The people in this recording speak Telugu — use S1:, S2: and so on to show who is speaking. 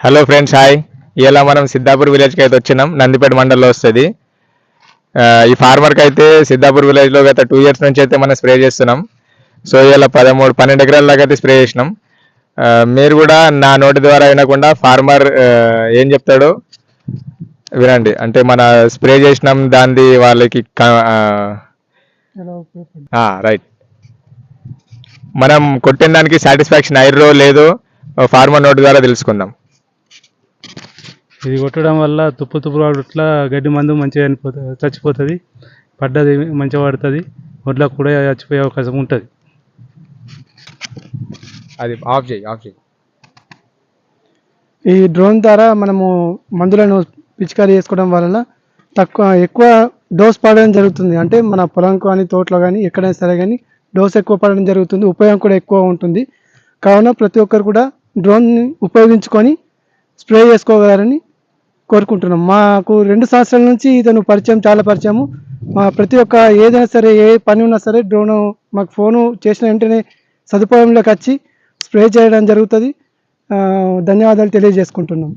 S1: Hello friends, hi. ఇలా మనం సిద్ధాపూర్ విలేజ్కి అయితే వచ్చినాం. నందిపేట మండలంలో వస్తుంది. ఈ ఫార్మర్కి అయితే సిద్ధాపూర్ విలేజ్లో గత 2 years నుంచి అయితే మనం స్ప్రే చేస్తున్నాం. సో ఇలా 12 ఎకరాల దాకా అయితే స్ప్రే చేసినాం. మీరు కూడా నా నోటి ద్వారా వినకుండా ఫార్మర్ ఏం చెప్తాడో వినండి. అంటే మన స్ప్రే చేసినాం దాన్ని వాళ్ళకి రైట్, మనం కొట్టిన దానికి సాటిస్ఫాక్షన్ అయ్యారో లేదో ఫార్మర్ నోటి ద్వారా తెలుసుకుందాం.
S2: ఇది కొట్టడం వల్ల తుప్పు ఇట్లా గడ్డి మందు మంచిగా చచ్చిపోతుంది. పడ్డది మంచిగా పడుతుంది. ఒడ్లకు కూడా చచ్చిపోయే అవకాశం ఉంటుంది.
S1: అది ఆఫ్ చేయి.
S3: ఈ డ్రోన్ ద్వారా మనము మందులను పిచికారీ చేసుకోవడం వలన ఎక్కువ డోస్ పడడం జరుగుతుంది. అంటే మన పొలం కానీ తోటలో కానీ ఎక్కడైనా సరే కానీ డోస్ ఎక్కువ పడడం జరుగుతుంది. ఉపయోగం కూడా ఎక్కువ ఉంటుంది. కావున ప్రతి ఒక్కరు కూడా డ్రోన్ని ఉపయోగించుకొని స్ప్రే చేసుకోగలరని కోరుకుంటున్నాం. మాకు 2 సంవత్సరాల నుంచి ఇతను చాలా పరిచయము. మా ప్రతి ఒక్క ఏదైనా సరే, ఏ పని ఉన్నా సరే డ్రోన్ మాకు ఫోను చేసిన వెంటనే సదుపాయంలోకి వచ్చి స్ప్రే చేయడం జరుగుతుంది. ధన్యవాదాలు తెలియజేసుకుంటున్నాం.